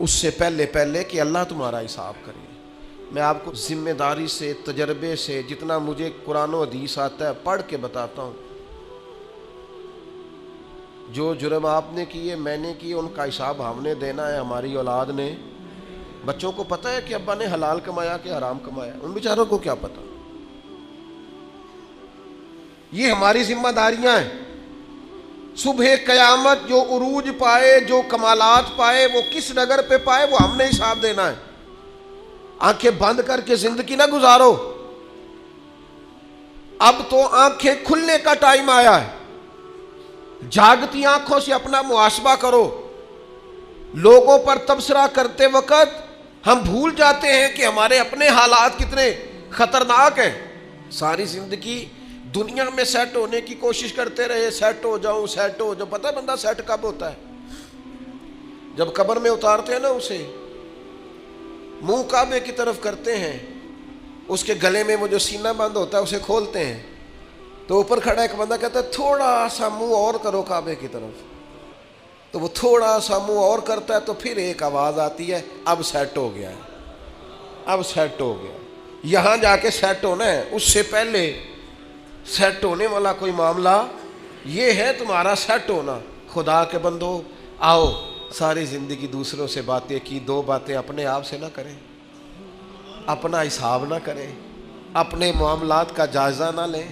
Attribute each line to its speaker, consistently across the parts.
Speaker 1: اس سے پہلے پہلے کہ اللہ تمہارا حساب کرے۔ میں آپ کو ذمہ داری سے، تجربے سے، جتنا مجھے قرآن و حدیث آتا ہے پڑھ کے بتاتا ہوں، جو جرم آپ نے کیے، میں نے کیے، ان کا حساب ہم نے دینا ہے، ہماری اولاد نے۔ بچوں کو پتہ ہے کہ ابا نے حلال کمایا کہ حرام کمایا؟ ان بیچاروں کو کیا پتہ؟ یہ ہماری ذمہ داریاں ہیں۔ صبح قیامت جو عروج پائے، جو کمالات پائے، وہ کس ڈگر پہ پائے، وہ ہم نے حساب دینا ہے۔ آنکھیں بند کر کے زندگی نہ گزارو۔ اب تو آنکھیں کھلنے کا ٹائم آیا ہے۔ جاگتی آنکھوں سے اپنا محاسبہ کرو۔ لوگوں پر تبصرہ کرتے وقت ہم بھول جاتے ہیں کہ ہمارے اپنے حالات کتنے خطرناک ہیں۔ ساری زندگی دنیا میں سیٹ ہونے کی کوشش کرتے رہے، سیٹ ہو جاؤں، سیٹ ہو جاؤں۔ پتہ ہے بندہ سیٹ کب ہوتا ہے؟ جب قبر میں اتارتے ہیں نا اسے، منہ کعبے کی طرف کرتے ہیں، اس کے گلے میں وہ جو سینہ بند ہوتا ہے اسے کھولتے ہیں، تو اوپر کھڑا ایک بندہ کہتا ہے تھوڑا سا منہ اور کرو کعبے کی طرف، تو وہ تھوڑا سا منہ اور کرتا ہے، تو پھر ایک آواز آتی ہے، اب سیٹ ہو گیا ہے، اب سیٹ ہو گیا۔ یہاں جا کے سیٹ ہونا ہے، اس سے پہلے سیٹ ہونے والا کوئی معاملہ یہ ہے تمہارا سیٹ ہونا۔ خدا کے بندو، آؤ ساری زندگی دوسروں سے باتیں کی، دو باتیں اپنے آپ سے نہ کریں، اپنا حساب نہ کریں، اپنے معاملات کا جائزہ نہ لیں۔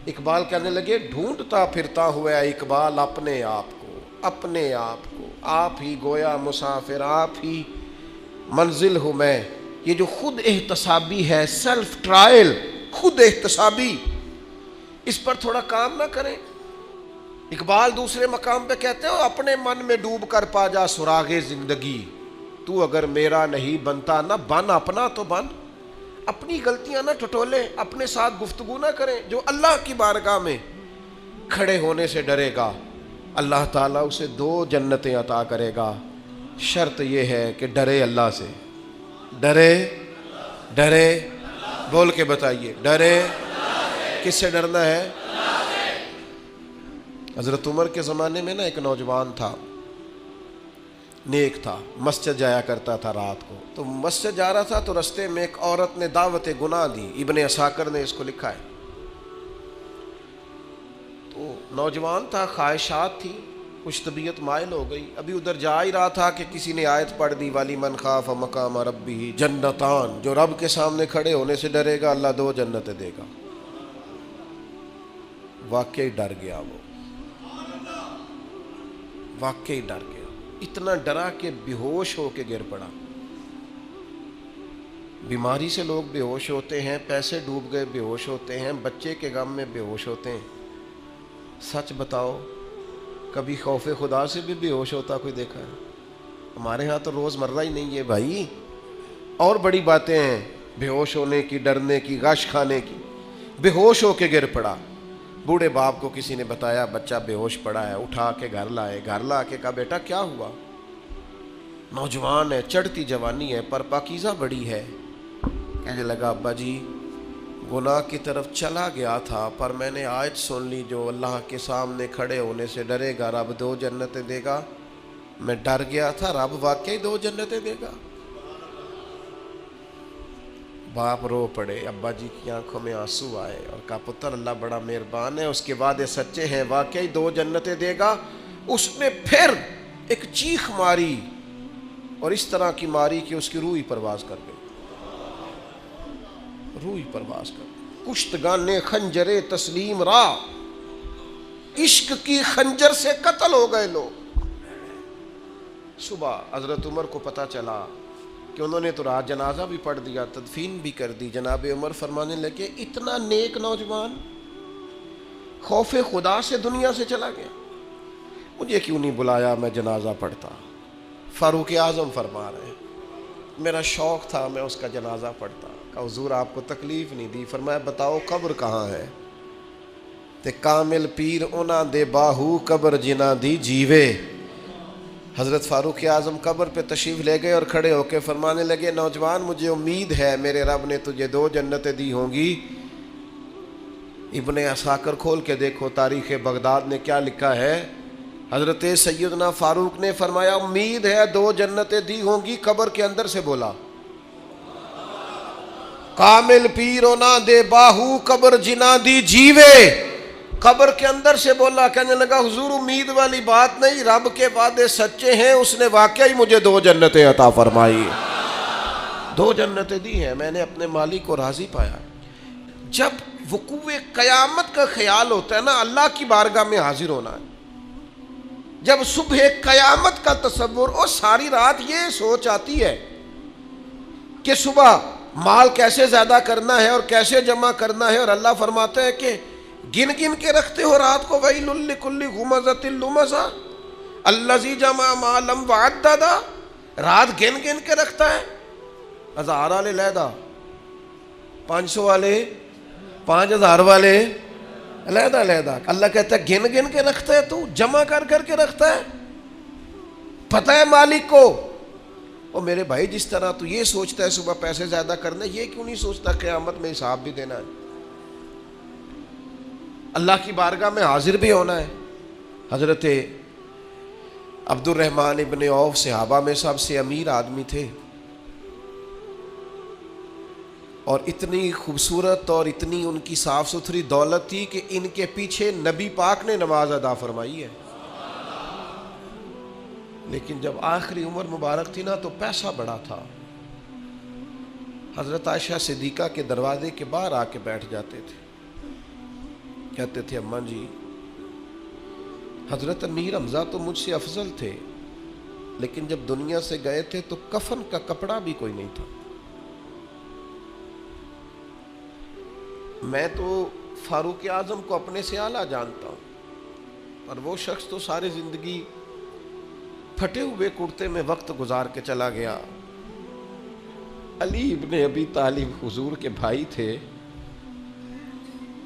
Speaker 1: اقبال کہنے لگے ڈھونڈتا پھرتا ہوا ہے اقبال اپنے آپ کو، اپنے آپ کو، آپ ہی گویا مسافر، آپ ہی منزل ہوں میں۔ یہ جو خود احتسابی ہے، سیلف ٹرائل، خود احتسابی، اس پر تھوڑا کام نہ کریں۔ اقبال دوسرے مقام پہ کہتے ہو اپنے من میں ڈوب کر پا جا سراغ زندگی، تو اگر میرا نہیں بنتا نہ بن اپنا تو بن۔ اپنی غلطیاں نہ ٹٹولیں، اپنے ساتھ گفتگو نہ کریں۔ جو اللہ کی بارگاہ میں کھڑے ہونے سے ڈرے گا، اللہ تعالیٰ اسے 2 جنتیں عطا کرے گا۔ شرط یہ ہے کہ ڈرے اللہ سے، ڈرے ڈرے بول کے بتائیے، ڈرے کس سے ڈرنا ہے؟ حضرت عمر کے زمانے میں نا ایک نوجوان تھا، نیک تھا، مسجد جایا کرتا تھا رات کو۔ تو مسجد جا رہا تھا تو رستے میں ایک عورت نے دعوت گناہ دی، ابن عساکر نے اس کو لکھا ہے۔ تو نوجوان تھا، خواہشات تھی، کچھ طبیعت مائل ہو گئی۔ ابھی ادھر جا ہی رہا تھا کہ کسی نے آیت پڑھ دی، والی من خاف مقام ربہ جنتان، جو رب کے سامنے کھڑے ہونے سے ڈرے گا اللہ 2 جنتیں دے گا۔ واقعی ڈر گیا، وہ واقعی ڈر گیا، اتنا ڈرا کہ بے ہوش ہو کے گر پڑا۔ بیماری سے لوگ بے ہوش ہوتے ہیں، پیسے ڈوب گئے بے ہوش ہوتے ہیں، بچے کے غم میں بے ہوش ہوتے ہیں۔ سچ بتاؤ کبھی خوف خدا سے بھی بے ہوش ہوتا کوئی دیکھا ہے؟ ہمارے ہاں تو روز مرہ ہی نہیں ہے بھائی، اور بڑی باتیں ہیں بے ہوش ہونے کی، ڈرنے کی، غش کھانے کی۔ بے ہوش ہو کے گر پڑا۔ بوڑھے باپ کو کسی نے بتایا بچہ بے ہوش پڑا ہے، اٹھا کے گھر لائے، گھر لا کے کہا بیٹا کیا ہوا؟ نوجوان ہے، چڑھتی جوانی ہے، پر پاکیزہ بڑی ہے۔ کہنے لگا ابا جی گناہ کی طرف چلا گیا تھا، پر میں نے آیت سن لی جو اللہ کے سامنے کھڑے ہونے سے ڈرے گا رب 2 جنتیں دے گا۔ میں ڈر گیا تھا، رب واقعی 2 جنتیں دے گا۔ باپ رو پڑے، ابا جی کی آنکھوں میں آنسو آئے اور کہا پتر اللہ بڑا مہربان ہے، اس کے وعدے سچے ہیں، واقعی 2 جنتیں دے گا۔ اس نے پھر ایک چیخ ماری اور اس طرح کی ماری کہ اس کی روح ہی پرواز کر گئی، روح ہی پرواز کر گئی۔ کشتگانے خنجر تسلیم را، عشق کی خنجر سے قتل ہو گئے لوگ۔ صبح حضرت عمر کو پتہ چلا کہ انہوں نے تو رات جنازہ بھی پڑھ دیا، تدفین بھی کر دی۔ جناب عمر فرمانے لگے اتنا نیک نوجوان خوف خدا سے دنیا سے چلا گیا، مجھے کیوں نہیں بلایا، میں جنازہ پڑھتا۔ فاروق اعظم فرما رہے ہیں میرا شوق تھا میں اس کا جنازہ پڑھتا۔ کہا حضور آپ کو تکلیف نہیں دی؟ فرمایا بتاؤ قبر کہاں ہے؟ تے کامل پیر انہاں دے باہو قبر جنہ دی جیوے۔ حضرت فاروق اعظم قبر پہ تشریف لے گئے اور کھڑے ہو کے فرمانے لگے نوجوان مجھے امید ہے میرے رب نے تجھے 2 جنتیں دی ہوں گی۔ ابن عساکر کھول کے دیکھو تاریخ بغداد نے کیا لکھا ہے حضرت سیدنا فاروق نے فرمایا امید ہے 2 جنتیں دی ہوں گی. قبر کے اندر سے بولا کامل پیرو نہ دے باہو قبر جنا دی جیوے. قبر کے اندر سے بولا, کہنے لگا حضور امید والی بات نہیں, رب کے وعدے سچے ہیں, اس نے واقعی مجھے 2 جنتیں عطا فرمائی, 2 جنتیں دی ہیں, میں نے اپنے مالک کو راضی پایا. جب وقوع قیامت کا خیال ہوتا ہے نا, اللہ کی بارگاہ میں حاضر ہونا ہے. جب صبح قیامت کا تصور, اور ساری رات یہ سوچ آتی ہے کہ صبح مال کیسے زیادہ کرنا ہے اور کیسے جمع کرنا ہے, اور اللہ فرماتا ہے کہ گن گن کے رکھتے ہو رات کو, ویل لکل ہمزۃ لمزہ الذی جمع مالا وعددہ. رات گن گن کے رکھتا ہے, 1000 والے علیحدہ, 500 والے, 5000 والے علیحدہ علیحدہ. اللہ کہتا ہے گن گن کے رکھتا ہے, تو جمع کر کر کے رکھتا ہے, پتہ ہے مالک کو. اور میرے بھائی جس طرح تو یہ سوچتا ہے صبح پیسے زیادہ کرنے, یہ کیوں نہیں سوچتا قیامت میں حساب بھی دینا ہے, اللہ کی بارگاہ میں حاضر بھی ہونا ہے. حضرت عبد الرحمن ابن عوف صحابہ میں سب سے امیر آدمی تھے, اور اتنی خوبصورت اور اتنی ان کی صاف ستھری دولت تھی کہ ان کے پیچھے نبی پاک نے نماز ادا فرمائی ہے. لیکن جب آخری عمر مبارک تھی نا, تو پیسہ بڑا تھا. حضرت عائشہ صدیقہ کے دروازے کے باہر آ کے بیٹھ جاتے تھے, کہتے تھے اماں جی حضرت امیر حمزہ تو مجھ سے افضل تھے, لیکن جب دنیا سے گئے تھے تو کفن کا کپڑا بھی کوئی نہیں تھا. میں تو فاروق اعظم کو اپنے سے اعلیٰ جانتا ہوں, اور وہ شخص تو ساری زندگی پھٹے ہوئے کرتے میں وقت گزار کے چلا گیا. علی ابن ابی طالب حضور کے بھائی تھے,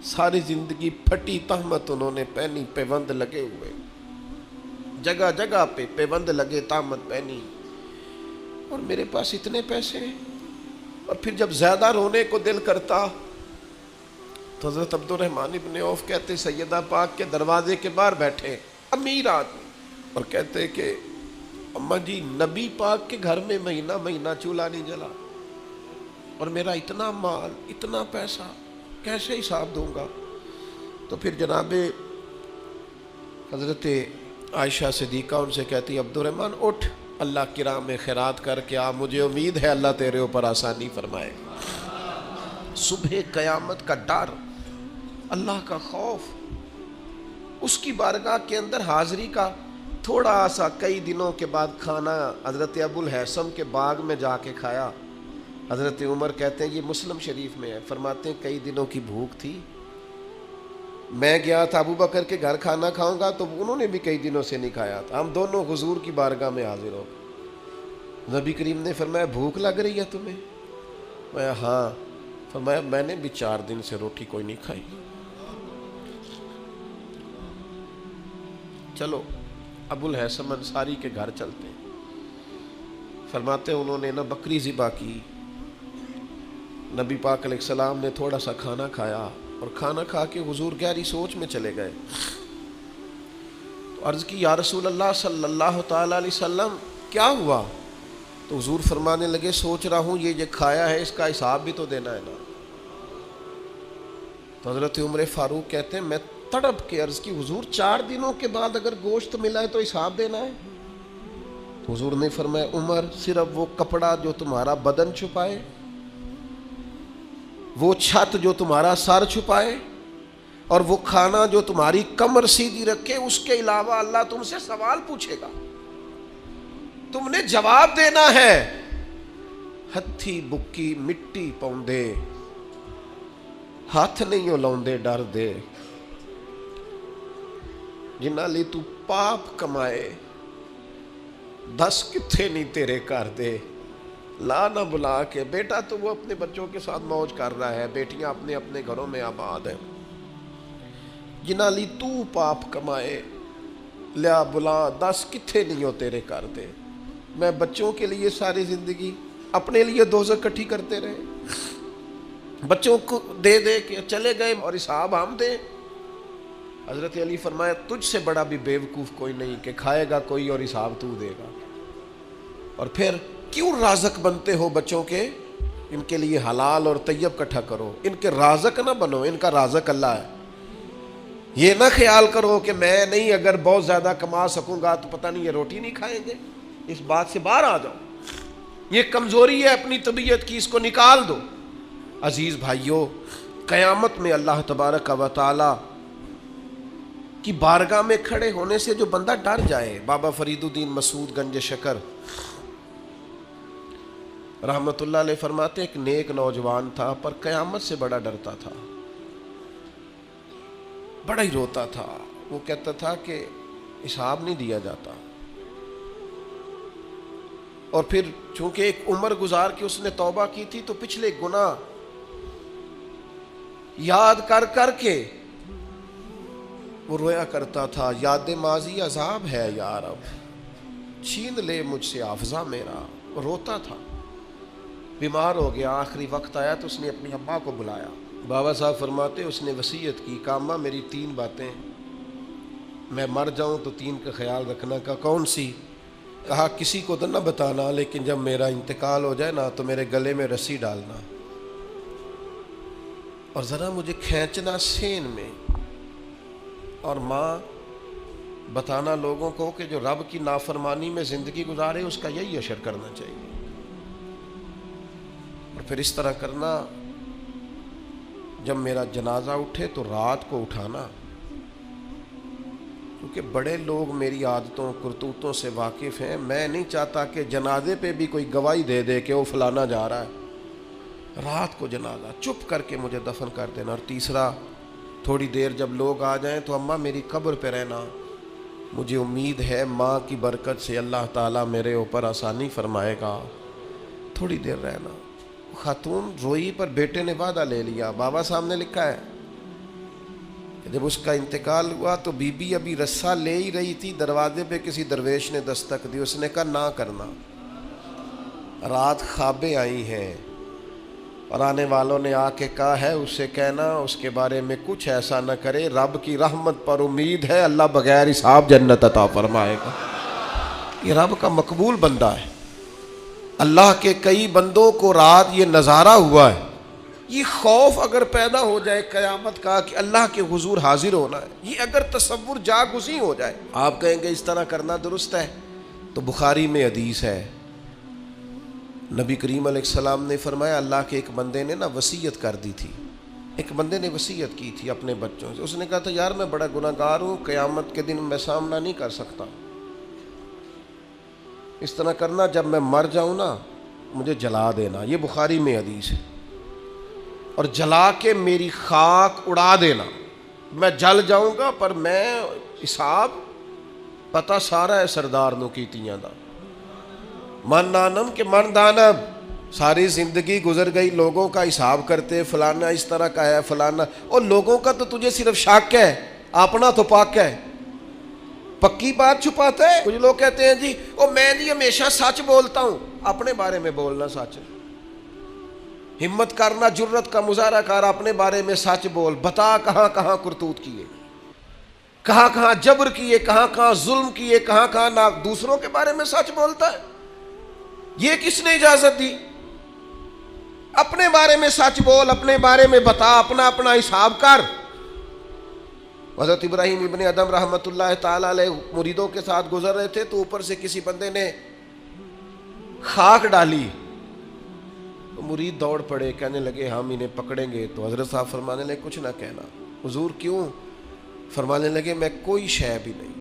Speaker 1: ساری زندگی پھٹی تہمت انہوں نے پہنی, پیوند لگے ہوئے, جگہ جگہ پہ پیوند لگے, تہمت پہنی, اور میرے پاس اتنے پیسے ہیں. اور پھر جب زیادہ رونے کو دل کرتا تو حضرت عبد الرحمن ابن عوف کہتے سیدہ پاک کے دروازے کے باہر بیٹھے امیر آدمی, اور کہتے کہ اماں جی نبی پاک کے گھر میں مہینہ مہینہ چولہا نہیں جلا, اور میرا اتنا مال, اتنا پیسہ کیسے حساب دوں گا. تو پھر جناب حضرت عائشہ صدیقہ ان سے کہتی عبد الرحمن اٹھ, اللہ کی راہ میں خیرات کر کے آ, مجھے امید ہے اللہ تیرے اوپر آسانی فرمائے. صبح قیامت کا ڈر, اللہ کا خوف, اس کی بارگاہ کے اندر حاضری کا تھوڑا سا. کئی دنوں کے بعد کھانا حضرت ابو الحسن کے باغ میں جا کے کھایا. حضرت عمر کہتے ہیں, یہ مسلم شریف میں ہے, فرماتے ہیں کئی دنوں کی بھوک تھی, میں گیا تھا ابو بکر کے گھر کھانا کھاؤں گا, تو انہوں نے بھی کئی دنوں سے نہیں کھایا تھا. ہم دونوں حضور کی بارگاہ میں حاضر ہو گئے. نبی کریم نے فرمایا بھوک لگ رہی ہے تمہیں؟ میں ہاں. فرمایا میں نے بھی 4 دن سے روٹی کوئی نہیں کھائی. چلو ابو الحسن انصاری کے گھر چلتے ہیں. فرماتے ہیں انہوں نے نہ بکری ذبح کی, نبی پاک علیہ السلام نے تھوڑا سا کھانا کھایا, اور کھانا کھا کے حضور گہری سوچ میں چلے گئے. تو عرض کی یا رسول اللہ صلی اللہ تعالیٰ علیہ وسلم کیا ہوا؟ تو حضور فرمانے لگے سوچ رہا ہوں یہ کھایا ہے اس کا حساب بھی تو دینا ہے نا. تو حضرت عمر فاروق کہتے ہیں میں تڑپ کے عرض کی حضور 4 دنوں کے بعد اگر گوشت ملا ہے تو حساب دینا ہے؟ تو حضور نے فرمایا عمر صرف وہ کپڑا جو تمہارا بدن چھپائے, وہ چھت جو تمہارا سر چھپائے, اور وہ کھانا جو تمہاری کمر سیدھی رکھے, اس کے علاوہ اللہ تم سے سوال پوچھے گا, تم نے جواب دینا ہے. ہتھی بکی مٹی پاؤندے, ہاتھ نہیں ہلاؤندے ڈر دے, جنہاں لی تو پاپ کمائے, دس کتھے نہیں تیرے کر دے. لا نہ بلا کے بیٹا تو وہ اپنے بچوں کے ساتھ موج کر رہا ہے, بیٹیاں اپنے اپنے گھروں میں آباد ہیں. جنہاں لی تو پاپ کمائے, لیا بلا 10 کتھے نہیں ہو تیرے کر دے. میں بچوں کے لیے ساری زندگی اپنے لیے دوزخ کٹھی کرتے رہے, بچوں کو دے دے کے چلے گئے, اور حساب ہم دیں. حضرت علی فرمایا تجھ سے بڑا بھی بیوقوف کوئی نہیں کہ کھائے گا کوئی اور حساب تو دے گا. اور پھر کیوں رازق بنتے ہو بچوں کے؟ ان کے لیے حلال اور طیب کٹھا کرو، ان کے رازق نہ بنو، ان کا رازق اللہ ہے. یہ نہ خیال کرو کہ میں نہیں اگر بہت زیادہ کما سکوں گا تو پتہ نہیں یہ روٹی نہیں کھائیں گے. اس بات سے باہر آ جاؤ، یہ کمزوری ہے اپنی طبیعت کی، اس کو نکال دو. عزیز بھائیوں، قیامت میں اللہ تبارک و تعالی کی بارگاہ میں کھڑے ہونے سے جو بندہ ڈر جائے. بابا فرید الدین مسعود گنج شکر رحمت اللہ علیہ فرماتے ایک نیک نوجوان تھا پر قیامت سے بڑا ڈرتا تھا، بڑا ہی روتا تھا. وہ کہتا تھا کہ حساب نہیں دیا جاتا. اور پھر چونکہ ایک عمر گزار کے اس نے توبہ کی تھی تو پچھلے گناہ یاد کر کر کے وہ رویا کرتا تھا. یاد ماضی عذاب ہے یا رب، چھین لے مجھ سے حافظہ میرا. وہ روتا تھا، بیمار ہو گیا. آخری وقت آیا تو اس نے اپنی اماں کو بلایا. بابا صاحب فرماتے اس نے وصیت کی کہ اماں میری 3 باتیں، میں مر جاؤں تو 3 کا خیال رکھنا. کا کون سی؟ کہا کسی کو تو نہ بتانا، لیکن جب میرا انتقال ہو جائے نا تو میرے گلے میں رسی ڈالنا اور ذرا مجھے کھینچنا سین میں. اور ماں بتانا لوگوں کو کہ جو رب کی نافرمانی میں زندگی گزارے اس کا یہی اشر کرنا چاہیے. اور پھر اس طرح کرنا، جب میرا جنازہ اٹھے تو رات کو اٹھانا، کیونکہ بڑے لوگ میری عادتوں کرتوتوں سے واقف ہیں. میں نہیں چاہتا کہ جنازے پہ بھی کوئی گواہی دے دے کہ وہ فلانا جا رہا ہے. رات کو جنازہ چپ کر کے مجھے دفن کر دینا. اور تیسرا، تھوڑی دیر جب لوگ آ جائیں تو اماں میری قبر پہ رہنا، مجھے امید ہے ماں کی برکت سے اللہ تعالیٰ میرے اوپر آسانی فرمائے گا، تھوڑی دیر رہنا. خاتون روئی پر بیٹے نے وعدہ لے لیا. بابا صاحب نے لکھا ہے کہ جب اس کا انتقال ہوا تو بی بی ابھی رسہ لے ہی رہی تھی، دروازے پہ کسی درویش نے دستک دی. اس نے کہا نہ کرنا، رات خوابیں آئی ہیں اور آنے والوں نے آ کے کہا ہے اسے کہنا اس کے بارے میں کچھ ایسا نہ کرے، رب کی رحمت پر امید ہے، اللہ بغیر حساب جنت عطا فرمائے گا. یہ رب کا مقبول بندہ ہے. اللہ کے کئی بندوں کو رات یہ نظارہ ہوا ہے. یہ خوف اگر پیدا ہو جائے قیامت کا کہ اللہ کے حضور حاضر ہونا ہے، یہ اگر تصور جاگزیں ہو جائے، آپ کہیں گے اس طرح کرنا درست ہے، تو بخاری میں حدیث ہے، نبی کریم علیہ السلام نے فرمایا اللہ کے ایک بندے نے نا وصیت کر دی تھی. ایک بندے نے وصیت کی تھی اپنے بچوں سے. اس نے کہا تھا یار میں بڑا گناہ گار ہوں، قیامت کے دن میں سامنا نہیں کر سکتا. اس طرح کرنا جب میں مر جاؤں نا مجھے جلا دینا. یہ بخاری میں حدیث ہے. اور جلا کے میری خاک اڑا دینا. میں جل جاؤں گا پر میں حساب پتہ سارا ہے سردار نو کیتیاں دا. من نانم کہ من دانم، ساری زندگی گزر گئی لوگوں کا حساب کرتے، فلانا اس طرح کا ہے فلانا. اور لوگوں کا تو تجھے صرف شک ہے، اپنا تو پاک ہے. پکی بات چھپاتا ہے. کچھ لوگ کہتے ہیں جی او میں جی ہمیشہ سچ بولتا ہوں. اپنے بارے میں بولنا سچ، ہمت کرنا، جرت کا مظاہرہ کر، اپنے بارے میں سچ بول. بتا کہاں کہاں کرتوت کیے، کہاں کہاں جبر کیے، کہاں کہاں ظلم کیے، کہاں کہاں نہ دوسروں کے بارے میں سچ بولتا ہے. یہ کس نے اجازت دی؟ اپنے بارے میں سچ بول، اپنے بارے میں بتا، اپنا اپنا حساب کر. حضرت ابراہیم ابن ادم رحمۃ اللہ تعالی علیہ مریدوں کے ساتھ گزر رہے تھے تو اوپر سے کسی بندے نے خاک ڈالی تو مرید دوڑ پڑے، کہنے لگے ہم انہیں پکڑیں گے. تو حضرت صاحب فرمانے لگے کچھ نہ کہنا. حضور کیوں؟ فرمانے لگے میں کوئی شے بھی نہیں